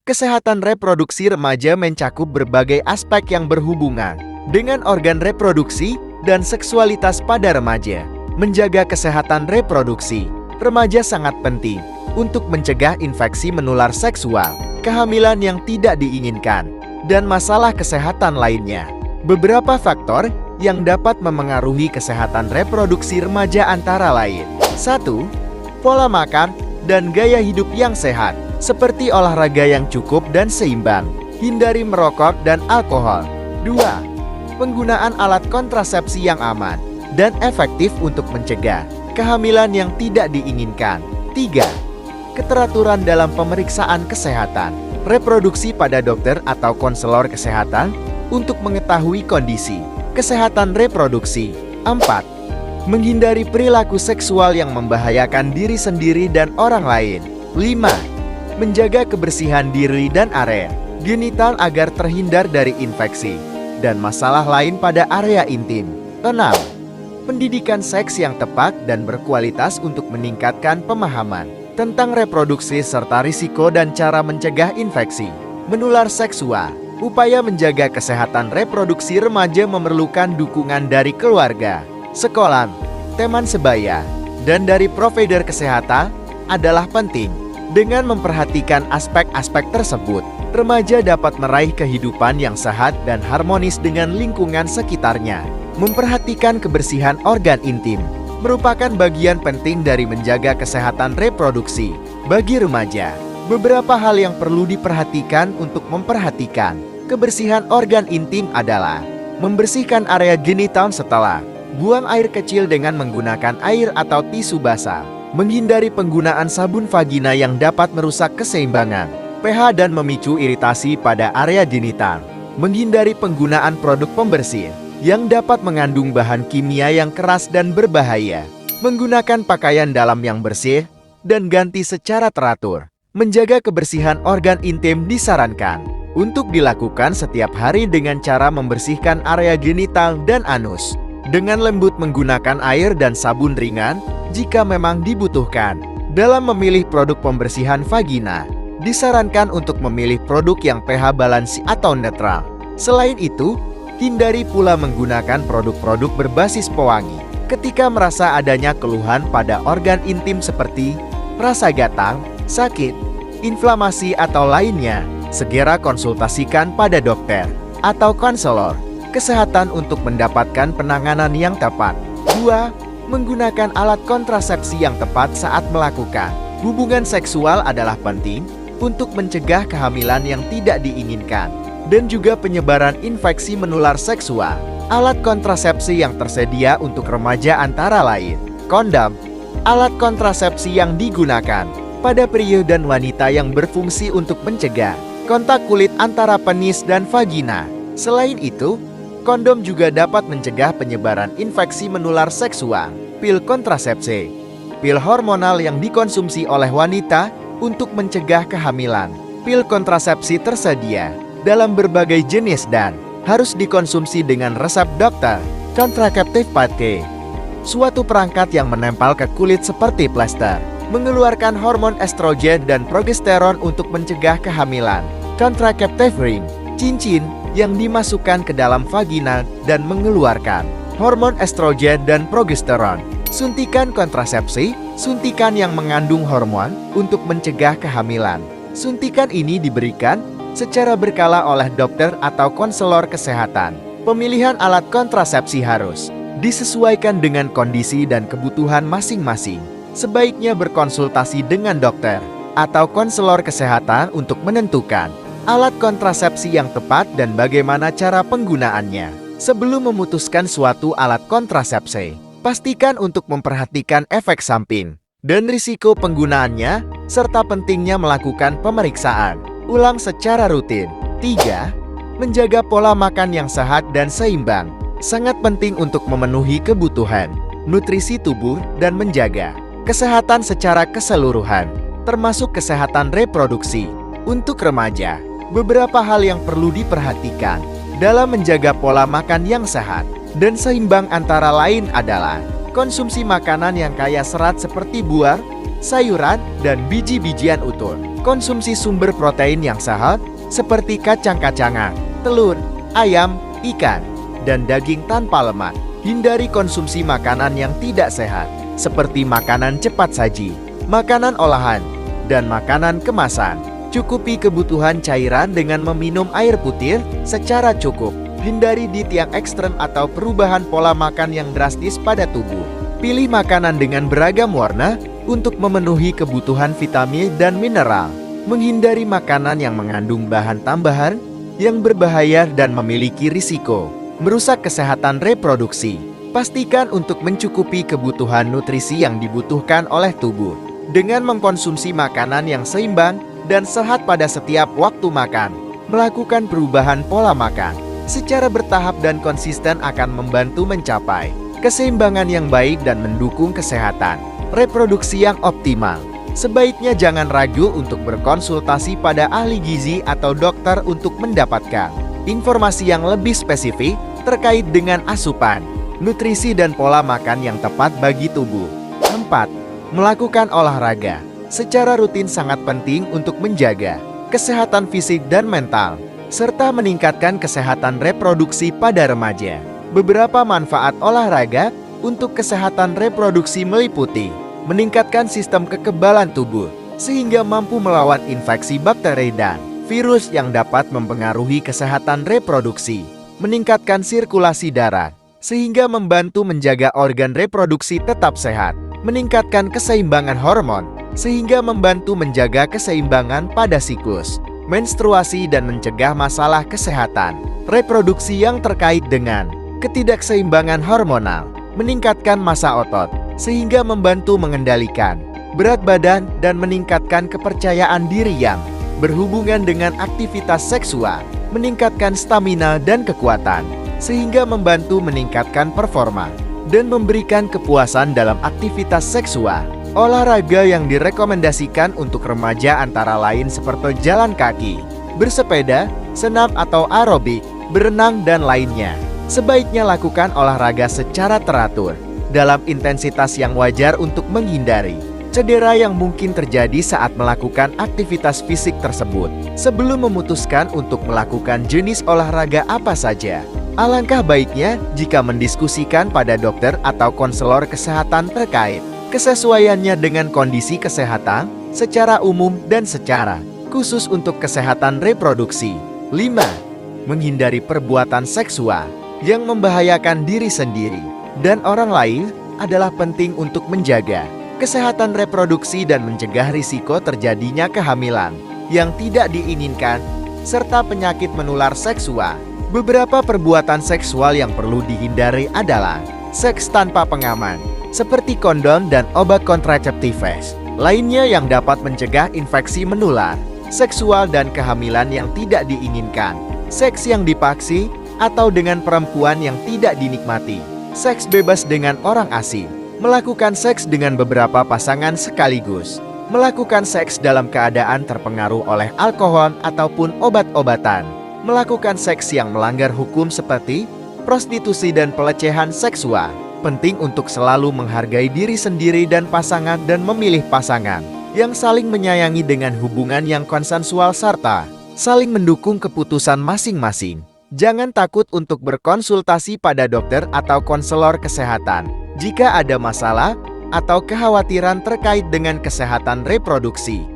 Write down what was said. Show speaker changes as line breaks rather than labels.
Kesehatan reproduksi remaja mencakup berbagai aspek yang berhubungan dengan organ reproduksi dan seksualitas pada remaja. Menjaga kesehatan reproduksi remaja sangat penting untuk mencegah infeksi menular seksual, kehamilan yang tidak diinginkan, dan masalah kesehatan lainnya. Beberapa faktor yang dapat memengaruhi kesehatan reproduksi remaja antara lain: 1. Pola makan dan gaya hidup yang sehat, seperti olahraga yang cukup dan seimbang, hindari merokok dan alkohol. 2. Penggunaan alat kontrasepsi yang aman dan efektif untuk mencegah kehamilan yang tidak diinginkan. 3. Keteraturan dalam pemeriksaan kesehatan reproduksi pada dokter atau konselor kesehatan untuk mengetahui kondisi kesehatan reproduksi. 4. Menghindari perilaku seksual yang membahayakan diri sendiri dan orang lain. 5. Menjaga kebersihan diri dan area genital agar terhindar dari infeksi dan masalah lain pada area intim. 6. Pendidikan seks yang tepat dan berkualitas untuk meningkatkan pemahaman tentang reproduksi serta risiko dan cara mencegah infeksi menular seksual. Upaya menjaga kesehatan reproduksi remaja memerlukan dukungan dari keluarga, sekolah, teman sebaya, dan dari provider kesehatan adalah penting. Dengan memperhatikan aspek-aspek tersebut, remaja dapat meraih kehidupan yang sehat dan harmonis dengan lingkungan sekitarnya. Memperhatikan kebersihan organ intim merupakan bagian penting dari menjaga kesehatan reproduksi bagi remaja. Beberapa hal yang perlu diperhatikan untuk memperhatikan kebersihan organ intim adalah: membersihkan area genital setelah buang air kecil dengan menggunakan air atau tisu basah, menghindari penggunaan sabun vagina yang dapat merusak keseimbangan pH dan memicu iritasi pada area genital, menghindari penggunaan produk pembersih yang dapat mengandung bahan kimia yang keras dan berbahaya, menggunakan pakaian dalam yang bersih, dan ganti secara teratur. Menjaga kebersihan organ intim disarankan untuk dilakukan setiap hari dengan cara membersihkan area genital dan anus dengan lembut menggunakan air dan sabun ringan jika memang dibutuhkan. Dalam memilih produk pembersihan vagina, disarankan untuk memilih produk yang pH balansi atau netral. Selain itu, hindari pula menggunakan produk-produk berbasis pewangi ketika merasa adanya keluhan pada organ intim seperti rasa gatal, sakit, inflamasi, atau lainnya. Segera konsultasikan pada dokter atau konselor kesehatan untuk mendapatkan penanganan yang tepat. 2. Menggunakan alat kontrasepsi yang tepat saat melakukan hubungan seksual adalah penting untuk mencegah kehamilan yang tidak diinginkan dan juga penyebaran infeksi menular seksual. Alat kontrasepsi yang tersedia untuk remaja antara lain: kondom, alat kontrasepsi yang digunakan pada pria dan wanita yang berfungsi untuk mencegah kontak kulit antara penis dan vagina. Selain itu, kondom juga dapat mencegah penyebaran infeksi menular seksual. Pil kontrasepsi, pil hormonal yang dikonsumsi oleh wanita untuk mencegah kehamilan. Pil kontrasepsi tersedia dalam berbagai jenis dan harus dikonsumsi dengan resep dokter. Contraceptive pack, suatu perangkat yang menempel ke kulit seperti plester, mengeluarkan hormon estrogen dan progesteron untuk mencegah kehamilan. Contraceptive ring, cincin yang dimasukkan ke dalam vagina dan mengeluarkan hormon estrogen dan progesteron. Suntikan kontrasepsi, suntikan yang mengandung hormon untuk mencegah kehamilan. Suntikan ini diberikan secara berkala oleh dokter atau konselor kesehatan. Pemilihan alat kontrasepsi harus disesuaikan dengan kondisi dan kebutuhan masing-masing. Sebaiknya berkonsultasi dengan dokter atau konselor kesehatan untuk menentukan alat kontrasepsi yang tepat dan bagaimana cara penggunaannya. Sebelum memutuskan suatu alat kontrasepsi, pastikan untuk memperhatikan efek samping dan risiko penggunaannya, serta pentingnya melakukan pemeriksaan ulang secara rutin. 3. Menjaga pola makan yang sehat dan seimbang. Sangat penting untuk memenuhi kebutuhan nutrisi tubuh dan menjaga kesehatan secara keseluruhan, termasuk kesehatan reproduksi. Untuk remaja, beberapa hal yang perlu diperhatikan dalam menjaga pola makan yang sehat dan seimbang antara lain adalah konsumsi makanan yang kaya serat seperti buah, sayuran, dan biji-bijian utuh. Konsumsi sumber protein yang sehat seperti kacang-kacangan, telur, ayam, ikan, dan daging tanpa lemak. Hindari konsumsi makanan yang tidak sehat seperti makanan cepat saji, makanan olahan, dan makanan kemasan. Cukupi kebutuhan cairan dengan meminum air putih secara cukup. Hindari diet yang ekstrem atau perubahan pola makan yang drastis pada tubuh. Pilih makanan dengan beragam warna untuk memenuhi kebutuhan vitamin dan mineral. Menghindari makanan yang mengandung bahan tambahan yang berbahaya dan memiliki risiko merusak kesehatan reproduksi. Pastikan untuk mencukupi kebutuhan nutrisi yang dibutuhkan oleh tubuh dengan mengkonsumsi makanan yang seimbang dan sehat pada setiap waktu makan. Melakukan perubahan pola makan secara bertahap dan konsisten akan membantu mencapai keseimbangan yang baik dan mendukung kesehatan reproduksi yang optimal. Sebaiknya jangan ragu untuk berkonsultasi pada ahli gizi atau dokter untuk mendapatkan informasi yang lebih spesifik terkait dengan asupan, nutrisi dan pola makan yang tepat bagi tubuh. 4. Melakukan olahraga secara rutin sangat penting untuk menjaga kesehatan fisik dan mental, serta meningkatkan kesehatan reproduksi pada remaja. Beberapa manfaat olahraga untuk kesehatan reproduksi meliputi meningkatkan sistem kekebalan tubuh sehingga mampu melawan infeksi bakteri dan virus yang dapat mempengaruhi kesehatan reproduksi, meningkatkan sirkulasi darah sehingga membantu menjaga organ reproduksi tetap sehat, meningkatkan keseimbangan hormon sehingga membantu menjaga keseimbangan pada siklus menstruasi dan mencegah masalah kesehatan reproduksi yang terkait dengan ketidakseimbangan hormonal, meningkatkan massa otot sehingga membantu mengendalikan berat badan dan meningkatkan kepercayaan diri yang berhubungan dengan aktivitas seksual, meningkatkan stamina dan kekuatan sehingga membantu meningkatkan performa dan memberikan kepuasan dalam aktivitas seksual. Olahraga yang direkomendasikan untuk remaja antara lain seperti jalan kaki, bersepeda, senam atau aerobik, berenang dan lainnya. Sebaiknya lakukan olahraga secara teratur dalam intensitas yang wajar untuk menghindari cedera yang mungkin terjadi saat melakukan aktivitas fisik tersebut. Sebelum memutuskan untuk melakukan jenis olahraga apa saja, alangkah baiknya jika mendiskusikan pada dokter atau konselor kesehatan terkait kesesuaiannya dengan kondisi kesehatan secara umum dan secara khusus untuk kesehatan reproduksi. 5. Menghindari perbuatan seksual yang membahayakan diri sendiri dan orang lain adalah penting untuk menjaga kesehatan reproduksi dan mencegah risiko terjadinya kehamilan yang tidak diinginkan serta penyakit menular seksual. Beberapa perbuatan seksual yang perlu dihindari adalah seks tanpa pengaman, seperti kondom dan obat kontradiktif lainnya yang dapat mencegah infeksi menular seksual dan kehamilan yang tidak diinginkan, seks yang dipaksi atau dengan perempuan yang tidak dinikmati, seks bebas dengan orang asing, melakukan seks dengan beberapa pasangan sekaligus, melakukan seks dalam keadaan terpengaruh oleh alkohol ataupun obat-obatan, melakukan seks yang melanggar hukum seperti prostitusi dan pelecehan seksual. Penting untuk selalu menghargai diri sendiri dan pasangan dan memilih pasangan yang saling menyayangi dengan hubungan yang konsensual serta saling mendukung keputusan masing-masing. Jangan takut untuk berkonsultasi pada dokter atau konselor kesehatan jika ada masalah atau kekhawatiran terkait dengan kesehatan reproduksi.